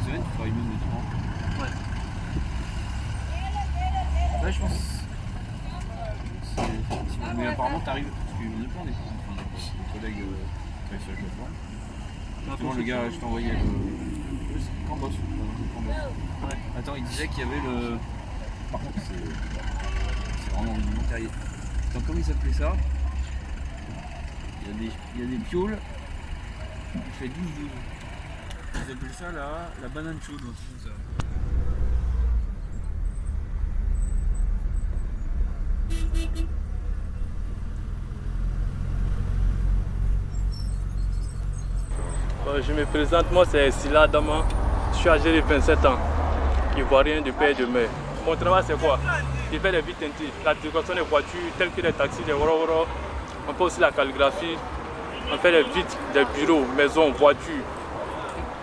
semaine, tu travailles même le dimanche. Ouais. Ouais, je pense. Mais apparemment, t'arrives. Parce qu'il y en a plein des collègues qui travaillent sur la plateforme. Justement, le gars, je t'ai envoyé le. Cambos. Ouais. Attends, il disait qu'il y avait le. Par contre, c'est vraiment une montagne. Attends, comment il s'appelait ça? Il y a des pioles. Il fait 12-12. Ils appellent ça la banane chaude. Ça. Je me présente, moi c'est Sila Dama, je suis âgé de 27 ans, ivoirien de père et de mère. Mon travail c'est quoi? Je fais les vitres teintées, la décoration des voitures telles que les taxis, les woro, on fait aussi la calligraphie, on fait les vitres des bureaux, maisons, voitures.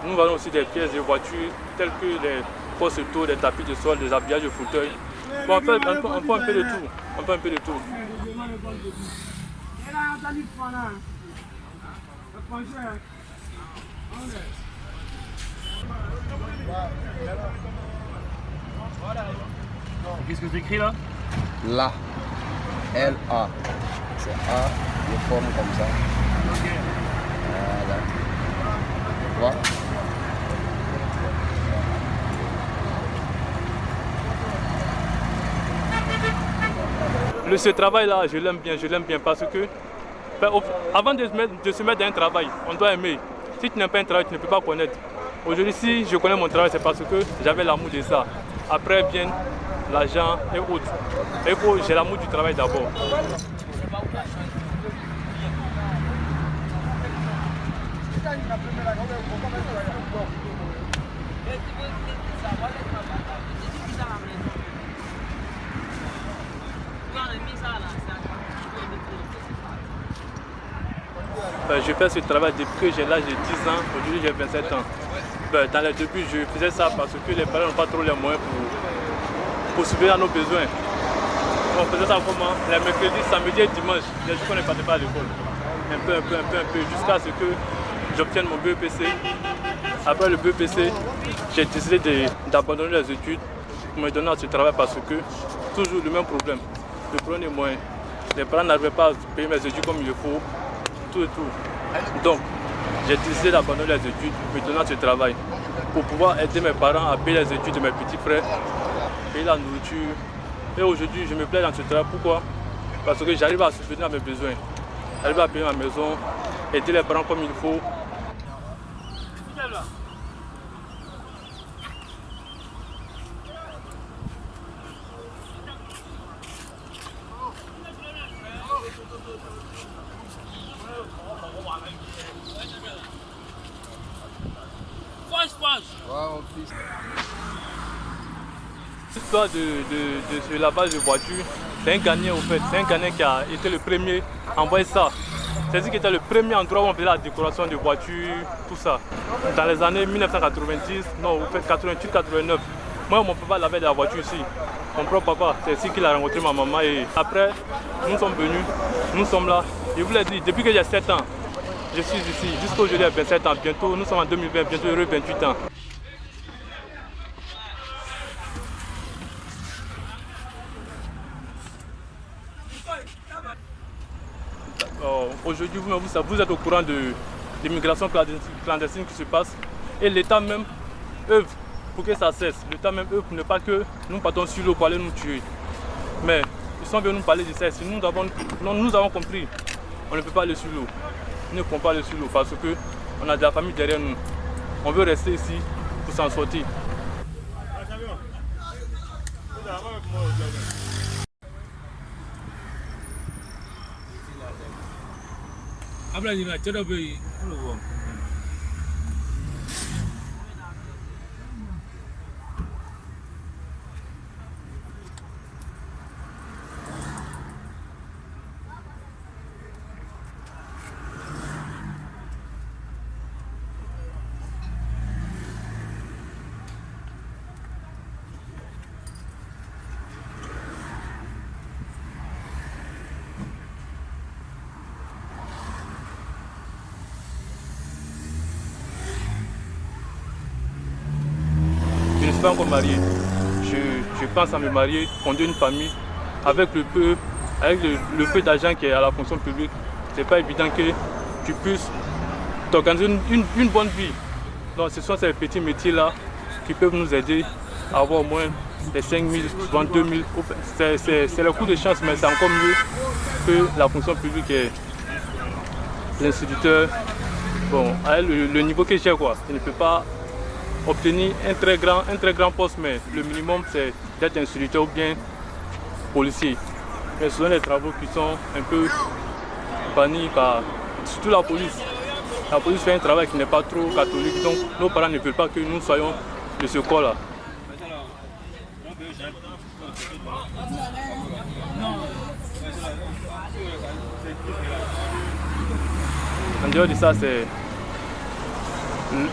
Nous vendons aussi des pièces de voitures telles que les postes auto, des tapis de sol, des habillages de fauteuils. Bon, on fait un peu de tout, on fait un peu de tout. Qu'est-ce que tu écris là? La. L-A. C'est A, de forme comme ça. Ok. Voilà. Ce travail-là, je l'aime bien parce que avant de se mettre dans un travail, on doit aimer. Si tu n'aimes pas un travail, tu ne peux pas connaître. Aujourd'hui, si je connais mon travail, c'est parce que j'avais l'amour de ça. Après vient l'argent et autres. Et j'ai l'amour du travail d'abord. Je fais ce travail depuis que j'ai l'âge de 10 ans, aujourd'hui j'ai 27 ans. Dans les débuts, je faisais ça parce que les parents n'ont pas trop les moyens pour subvenir à nos besoins. On faisait ça comment? Les mercredis, samedi et dimanche, les jours qu'on ne partait pas à l'école. Un peu, jusqu'à ce que j'obtienne mon BEPC. Après le BEPC, j'ai décidé d'abandonner les études pour me donner à ce travail parce que toujours le même problème. Le problème des moyens. Les parents n'arrivaient pas à payer mes études comme il le faut. Tout. Donc, j'ai décidé d'abandonner les études, me donner à ce travail pour pouvoir aider mes parents à payer les études de mes petits frères, payer la nourriture. Et aujourd'hui, je me plais dans ce travail. Pourquoi? Parce que j'arrive à subvenir à mes besoins. J'arrive à payer ma maison, aider les parents comme il faut. L'histoire de la base de voiture, c'est un Ghanéen au fait, c'est un Ghanéen qui a été le premier à envoyer ça. C'est-à-dire qu'il était le premier endroit où on faisait la décoration de voitures, tout ça. Dans les années 1990, non, au fait 88-89. Moi, mon papa l'avait de la voiture ici. Mon propre papa, c'est ici qu'il a rencontré ma maman et après, nous sommes venus, nous sommes là. Je vous l'ai dit, depuis que j'ai 7 ans, je suis ici, jusqu'à aujourd'hui à 27 ans, bientôt, nous sommes en 2020, bientôt heureux 28 ans. Aujourd'hui, vous êtes au courant de l'immigration clandestine qui se passe et l'État même œuvre pour que ça cesse. L'État même œuvre pour ne pas que nous partons sur l'eau pour aller nous tuer. Mais ils sont venus nous parler de ça. Si nous avons compris, on ne peut pas aller sur l'eau. Nous ne pouvons pas aller sur l'eau parce qu'on a de la famille derrière nous. On veut rester ici pour s'en sortir. pas encore marié. Je pense à me marier, fonder une famille avec le peu d'argent qui est à la fonction publique. C'est pas évident que tu puisses t'organiser une bonne vie. Donc ce sont ces petits métiers-là qui peuvent nous aider à avoir au moins les 5 000, souvent 2 000. C'est le coup de chance, mais c'est encore mieux que la fonction publique et l'instituteur. Bon, avec le niveau que j'ai, quoi, je ne peux pas obtenir un très grand poste, mais le minimum c'est d'être instituteur ou bien policier. Mais ce sont des travaux qui sont un peu bannis par surtout la police. La police fait un travail qui n'est pas trop catholique, donc nos parents ne veulent pas que nous soyons de ce corps-là. En dehors de ça, c'est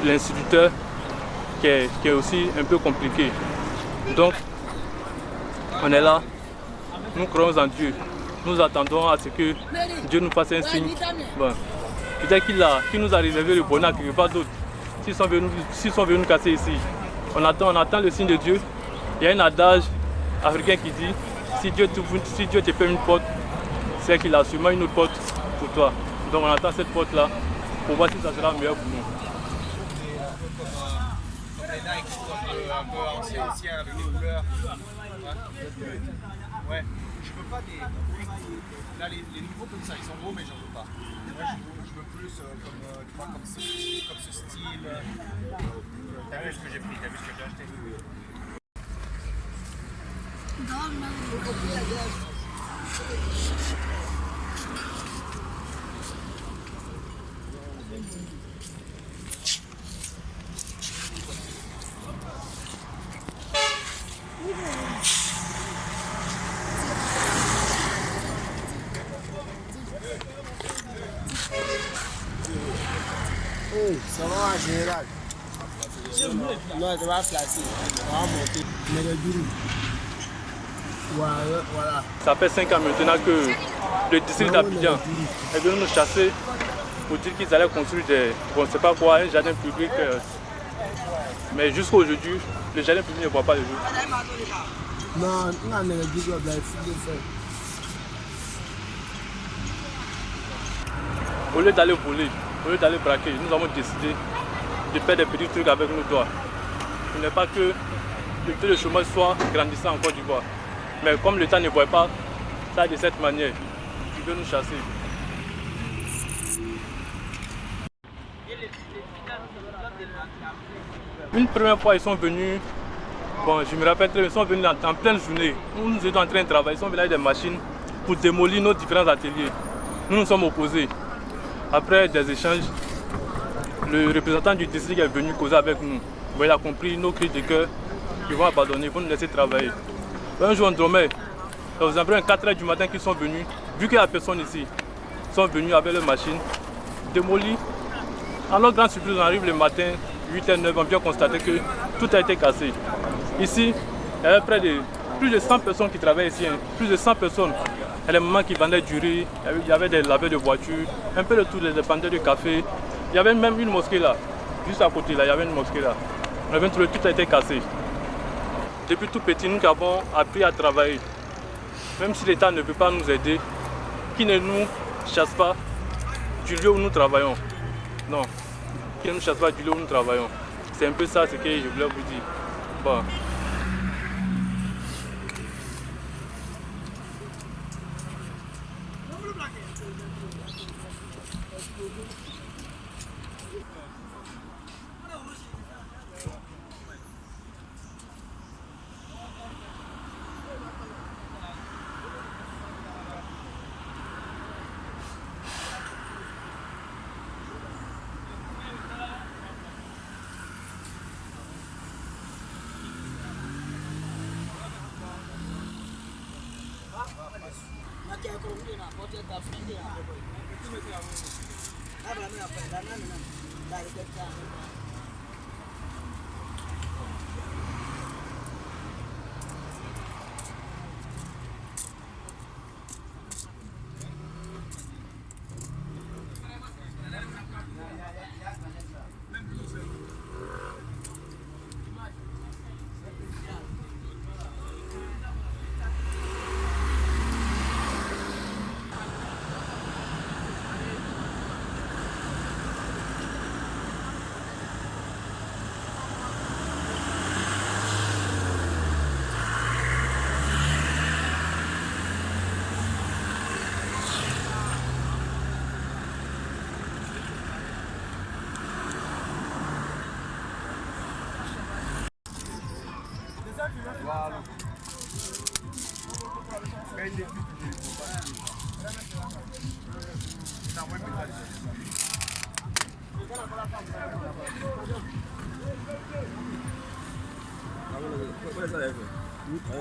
l'instituteur qui est aussi un peu compliqué. Donc, on est là, nous croyons en Dieu. Nous attendons à ce que Dieu nous fasse un signe. Bon. Peut-être qu'il nous a réservé le bonheur quelque part d'autre. S'ils sont venus nous casser ici, on attend le signe de Dieu. Il y a un adage africain qui dit, si Dieu te fait une porte, c'est qu'il a sûrement une autre porte pour toi. Donc on attend cette porte-là pour voir si ça sera meilleur pour nous. Un peu ancien aussi avec des couleurs. Ouais. Je veux pas des. Là les nouveaux comme ça, ils sont beaux mais j'en veux pas. Moi je veux plus comme ce style. T'as vu ce que j'ai pris, t'as vu ce que j'ai acheté. Ça va en général. Non, ça va placer. Ça va monter. Mais le dur. Voilà. Ça fait 5 ans maintenant que le district d'Abidjan est venu nous chasser pour dire qu'ils allaient construire on ne sait pas quoi, un jardin public. Mais jusqu'à aujourd'hui, le jardin public ne voit pas le jour. Non, on a le dur de faire. Au lieu d'aller voler, au lieu d'aller braquer, nous avons décidé de faire des petits trucs avec nos doigts. Il n'est pas que le taux de chômage soit grandissant en Côte d'Ivoire. Mais comme l'État ne voit pas ça de cette manière, il veut nous chasser. Une première fois, ils sont venus, bon, je me rappelle très bien, ils sont venus en pleine journée. Nous étions en train de travailler, ils sont venus avec des machines pour démolir nos différents ateliers. Nous nous sommes opposés. Après des échanges, le représentant du district est venu causer avec nous. Bon, il a compris nos cris de cœur, ils vont abandonner, ils vont nous laisser travailler. Un jour on dormait, aux environs 4 h du matin qu'ils sont venus, vu qu'il n'y a personne ici, ils sont venus avec leurs machines, démolis. À notre grande surprise, on arrive le matin, 8 h 9 h, on vient constater que tout a été cassé. Ici, il y avait plus de 100 personnes qui travaillaient ici, hein, plus de 100 personnes. Il y a des mamans qui vendaient du riz, il y avait des laveurs de voitures, un peu de tout, des vendeurs de café. Il y avait même une mosquée là, juste à côté là, il y avait une mosquée là. On avait trouvé tout a été cassé. Depuis tout petit, nous avons appris à travailler. Même si l'État ne peut pas nous aider, qu'il ne nous chasse pas du lieu où nous travaillons. Non, qu'il ne nous chasse pas du lieu où nous travaillons. C'est un peu ça ce que je voulais vous dire. Bon.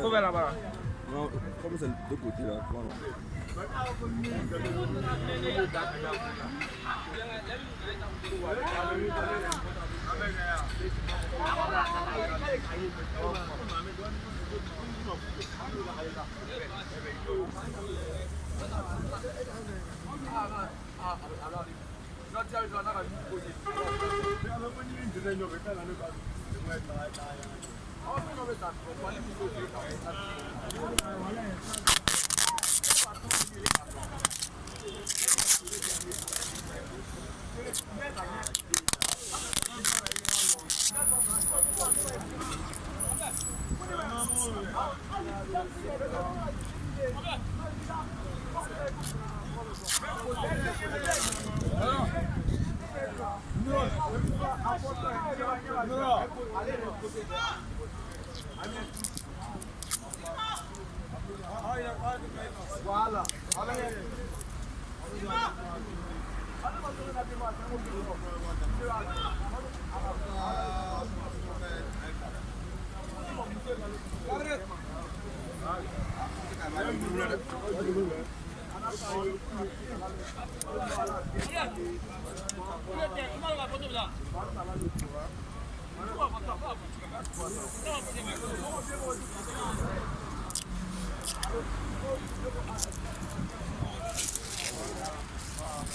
Faut vers là-bas. Non, comme c'est de côté là. Voilà.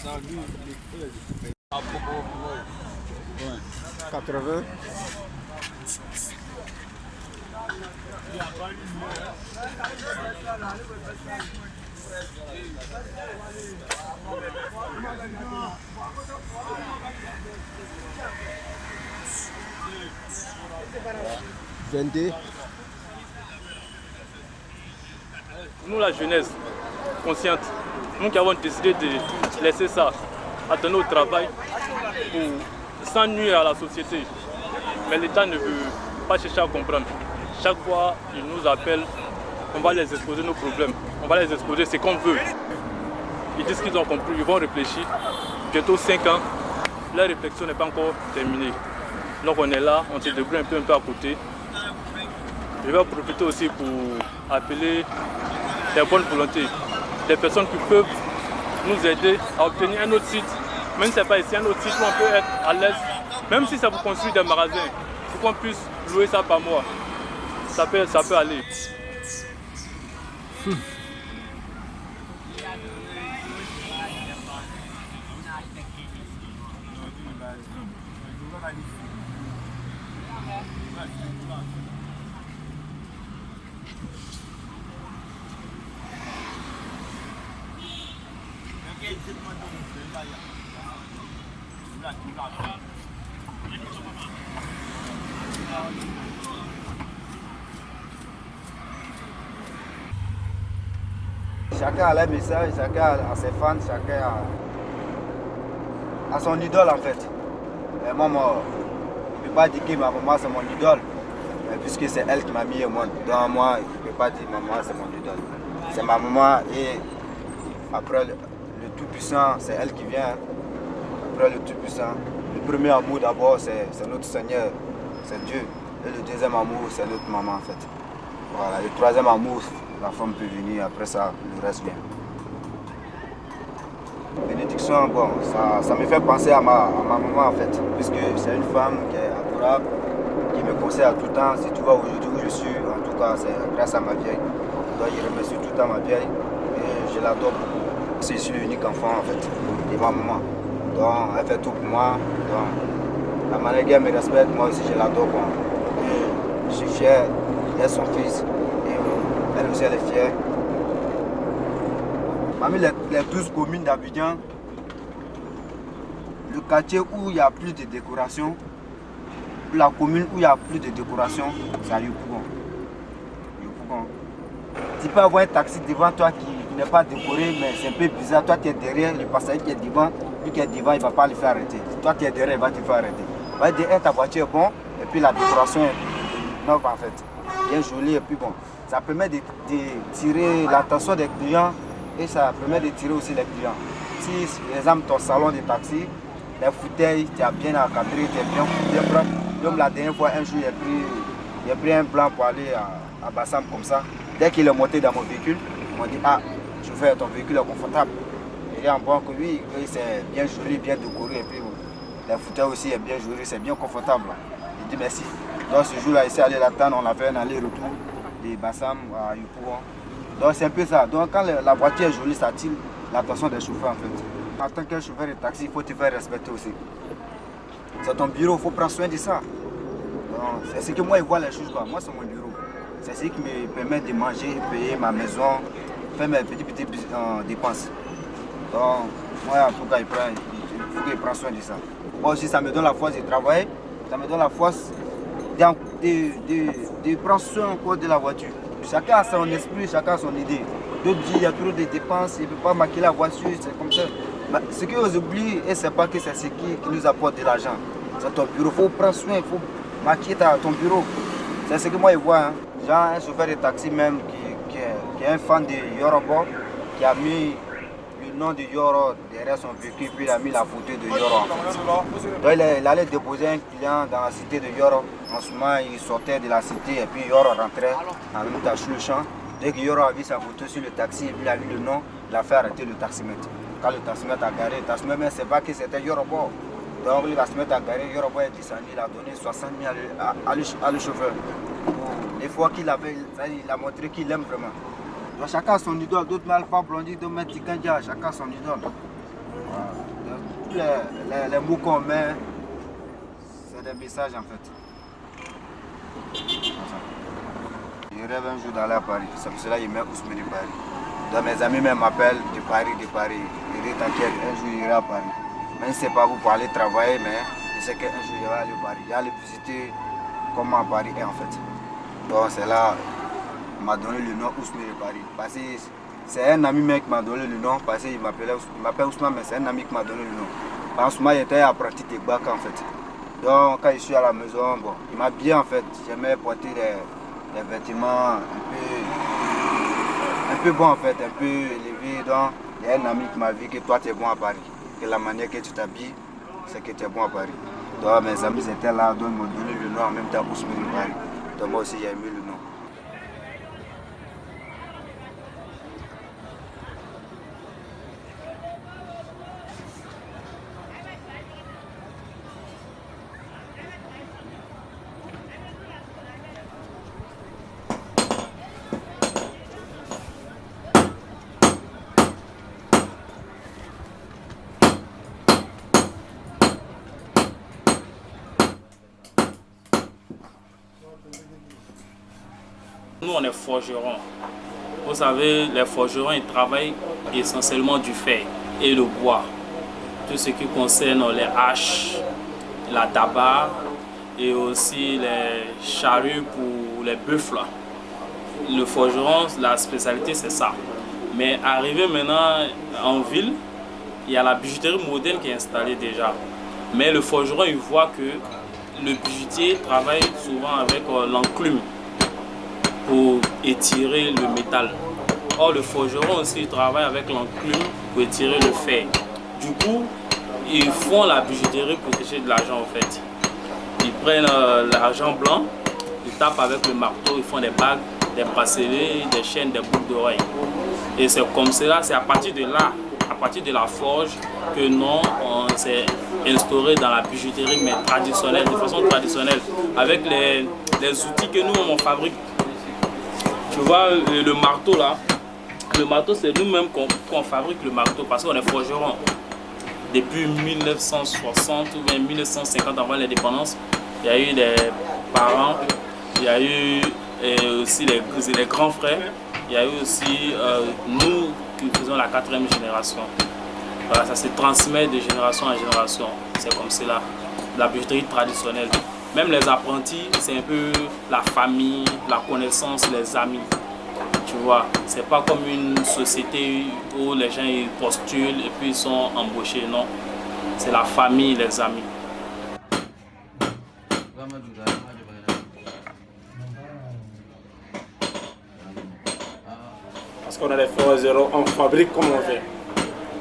Ça, lui, À propos, 80. Nous, la jeunesse consciente, nous qui avons décidé de laisser ça, attendre au travail sans nuire à la société. Mais l'État ne veut pas chercher à comprendre. Chaque fois, ils nous appellent, on va les exposer nos problèmes, on va les exposer ce qu'on veut. Ils disent qu'ils ont compris, ils vont réfléchir. Bientôt 5 ans, leur réflexion n'est pas encore terminée. Donc on est là, on se débrouille un peu à côté. Je vais profiter aussi pour appeler les bonnes volontés, des personnes qui peuvent nous aider à obtenir un autre site, même si ce n'est pas ici, un autre site où on peut être à l'aise, même si ça vous construit des magasins, pour qu'on puisse louer ça par mois. Ça peut aller. Chacun a les messages, chacun a ses fans, chacun a son idole en fait. Et moi, je ne peux pas dire que ma maman c'est mon idole, mais puisque c'est elle qui m'a mis au monde. Donc moi, je ne peux pas dire que maman c'est mon idole. C'est ma maman et après le Tout-Puissant, c'est elle qui vient. Après le Tout-Puissant, le premier amour d'abord c'est notre Seigneur, c'est Dieu. Et le deuxième amour c'est notre maman en fait. Voilà, le troisième amour, la femme peut venir, après ça, le reste vient. Bénédiction, bon, ça me fait penser à ma maman en fait, puisque c'est une femme qui est adorable, qui me conseille à tout temps. Si tu vois aujourd'hui où je suis, en tout cas, c'est grâce à ma vieille. Donc, je remercie tout le temps ma vieille et je l'adore beaucoup. Je suis l'unique enfant en fait, de ma maman. Donc, elle fait tout pour moi. Donc, la manière qu'elle me respecte, moi aussi, je l'adore. Bon. Et je suis fier d'être son fils. Elle aussi, elle est fière. Parmi les 12 communes d'Abidjan, le quartier où il y a plus de décoration, la commune où il y a plus de décoration, c'est à Yopougon. Tu peux avoir un taxi devant toi qui n'est pas décoré, mais c'est un peu bizarre. Toi, tu es derrière, le passager qui est devant, lui qui est devant, il ne va pas le faire arrêter. Toi, tu es derrière, il va te faire arrêter. Va dire, ta voiture est bonne, et puis la décoration est neuve en fait. bien joli et puis bon, ça permet de tirer l'attention des clients et ça permet de tirer aussi les clients. Si par exemple ton salon de taxi, les fauteuils, tu as bien encadré, tu es bien propre. Comme la dernière fois, un jour, j'ai pris un plan pour aller à Bassam comme ça. Dès qu'il est monté dans mon véhicule, ils m'ont dit, ah, chauffeur, ton véhicule est confortable. Il est en bon que oui, c'est bien joli, bien décoré. Et puis les fauteuils aussi est bien joli, c'est bien confortable. J'ai dit merci. Donc ce jour-là, ici, aller l'attendre, on a fait un aller-retour de Bassam à Yopougon. Donc c'est un peu ça. Donc quand la voiture est jolie, ça attire l'attention des chauffeurs en fait. En tant que chauffeur de taxi, il faut te faire respecter aussi. C'est ton bureau, il faut prendre soin de ça. C'est ce que moi je vois les choses. Moi c'est mon bureau. C'est ce qui me permet de manger, payer ma maison, faire mes petites dépenses. Donc moi en tout cas il faut qu'il prenne soin de ça. Moi aussi ça me donne la force de travailler, ça me donne la force de prendre soin encore de la voiture. Chacun a son esprit, chacun a son idée. D'autres disent qu'il y a trop de dépenses, il ne peut pas maquiller la voiture, c'est comme ça. Mais ce qu'ils oublient, ce n'est pas que c'est ce qui nous apporte de l'argent. C'est ton bureau, il faut prendre soin, il faut maquiller ton bureau. C'est ce que moi je vois. Hein. Genre un chauffeur de taxi même qui est un fan de Yorobo, qui a mis le nom de Yoro derrière son véhicule, puis il a mis la photo de Yoro. Donc il allait déposer un client dans la cité de Yoro. En ce moment, il sortait de la cité et puis Yoro rentrait en même temps sur le champ. Dès que Yoro a vu sa photo sur le taxi et puis il a vu le nom, il a fait arrêter le taximètre. Quand le taximètre a garé, le taximètre ne sait pas que c'était Yorobo. Donc le taximètre a garé, Yorobo est descendu, il a donné 60 000 à le chauffeur. Les fois qu'il avait, il a montré qu'il aime vraiment. Donc chacun a son idole, d'autres Alpha Blondie, d'autres mettent Tikandja, chacun a son idole. Voilà. Tous les mots qu'on met, c'est des messages en fait. Je rêve un jour d'aller à Paris, c'est pour cela qu'il met Ousmane de Paris. Donc mes amis même m'appellent de Paris. Je dis t'inquiète, un jour j'irai à Paris. Même si ce n'est pas vous pour aller travailler, mais je sais qu'un jour je vais aller à Paris. Je vais aller visiter comment Paris est en fait. Donc c'est là qu'il m'a donné le nom Ousmane de Paris. Parce que c'est un ami mec qui m'a donné le nom, parce qu'il m'appelle Ousmane, mais c'est un ami qui m'a donné le nom. Parce que moi j'étais apprenti de Gbaka en fait. Donc quand je suis à la maison, bon, il m'a bien en fait. J'aimais porter des vêtements un peu bons en fait, un peu élevés. Donc il y a un ami qui m'a dit que toi tu es bon à Paris. Que la manière que tu t'habilles, c'est que tu es bon à Paris. Donc mes amis étaient là, donc ils m'ont donné le nom en même temps Ousmane de Paris. Donc moi aussi j'ai aimé le nom. Nous, on est forgerons. Vous savez, les forgerons, ils travaillent essentiellement du fer et le bois. Tout ce qui concerne les haches, la tabac et aussi les charrues pour les buffles. Le forgeron, la spécialité, c'est ça. Mais arrivé maintenant en ville, il y a la bijouterie moderne qui est installée déjà. Mais le forgeron, il voit que le bijoutier travaille souvent avec l'enclume pour étirer le métal. Or, le forgeron aussi travaille avec l'enclume pour étirer le fer. Du coup, ils font la bijouterie pour chercher de l'argent en fait. Ils prennent l'argent blanc, ils tapent avec le marteau, ils font des bagues, des bracelets, des chaînes, des boucles d'oreilles. Et c'est comme cela, c'est à partir de là, à partir de la forge, que non, on s'est instauré dans la bijouterie, mais traditionnelle, de façon traditionnelle, avec les outils que nous on fabrique. Tu vois le marteau là, le marteau c'est nous-mêmes qu'on fabrique le marteau parce qu'on est forgeron. Depuis 1960 ou bien 1950 avant l'indépendance, il y a eu des parents, il y a eu aussi les grands frères, il y a eu aussi nous qui faisons la 4e génération. Voilà, ça se transmet de génération en génération, c'est comme cela, la bijouterie traditionnelle. Même les apprentis, c'est un peu la famille, la connaissance, les amis. Tu vois, c'est pas comme une société où les gens ils postulent et puis ils sont embauchés, non. C'est la famille, les amis. Parce qu'on a des frères zéro, on fabrique comme on veut.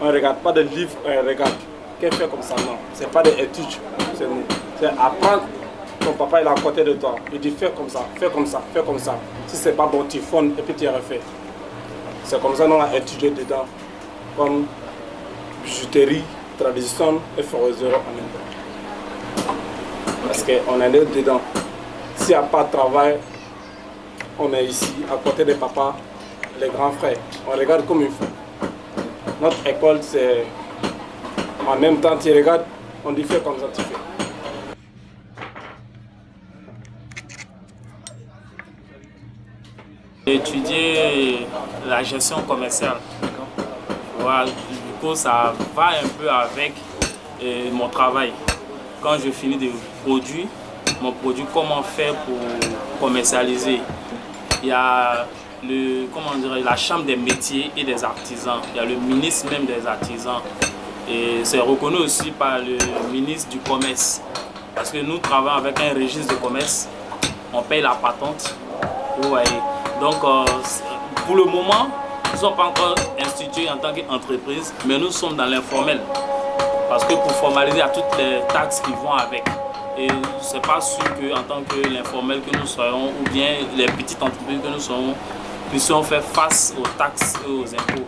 On ne regarde pas de livres, on regarde. Qu'elle fait comme ça, non. Ce n'est pas des études, c'est nous. C'est apprendre. Ton papa il est à côté de toi. Il dit fais comme ça, fais comme ça, fais comme ça. Si c'est pas bon, tu fondes et puis tu refais. C'est comme ça qu'on a étudié dedans. Comme bijouterie, tradition et frères zéro en même temps. Parce qu'on est dedans. S'il n'y a pas de travail, on est ici, à côté des papas, les grands frères. On regarde comme il faut. Notre école, c'est en même temps, tu regardes, on dit fais comme ça, tu fais. J'ai étudié la gestion commerciale. Voilà, du coup, ça va un peu avec mon travail. Quand je finis de produire, mon produit, comment faire pour commercialiser. Il y a la chambre des métiers et des artisans. Il y a le ministre même des artisans. Et c'est reconnu aussi par le ministre du commerce. Parce que nous travaillons avec un registre de commerce. On paye la patente. Vous voyez. Donc, pour le moment, nous ne sommes pas encore institués en tant qu'entreprise, mais nous sommes dans l'informel. Parce que pour formaliser, il y a toutes les taxes qui vont avec. Et ce n'est pas sûr qu'en tant que l'informel que nous soyons, ou bien les petites entreprises que nous soyons, puissions faire face aux taxes et aux impôts.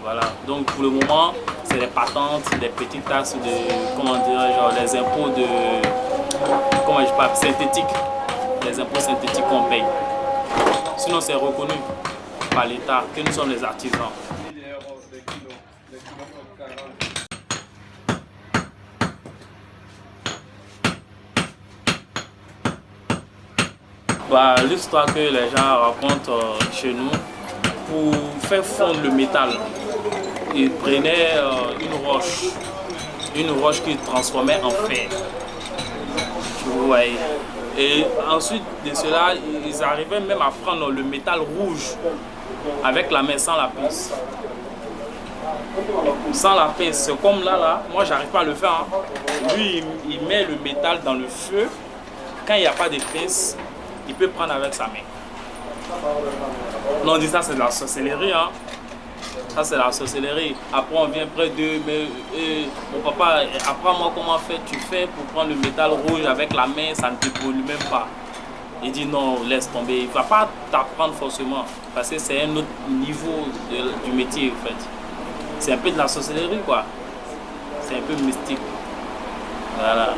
Voilà. Donc, pour le moment, c'est les patentes, des petites taxes, les impôts synthétiques. Les impôts synthétiques qu'on paye. Sinon, c'est reconnu par l'État que nous sommes les artisans. L'histoire que les gens racontent chez nous, pour faire fondre le métal, ils prenaient une roche qu'ils transformaient en fer. Vous voyez. Et ensuite de cela, ils arrivaient même à prendre le métal rouge avec la main sans la pince. Sans la pince, c'est comme là, moi j'arrive pas à le faire. Hein. Lui, il met le métal dans le feu. Quand il n'y a pas de pince, il peut prendre avec sa main. Non, on dit ça, c'est de la sorcellerie. Hein. Ça, c'est la sorcellerie. Après, on vient près d'eux. Mais mon papa, apprends-moi comment tu fais pour prendre le métal rouge avec la main, ça ne te pollue même pas. Il dit non, laisse tomber. Il ne va pas t'apprendre forcément. Parce que c'est un autre niveau du métier, en fait. C'est un peu de la sorcellerie, quoi. C'est un peu mystique. Voilà.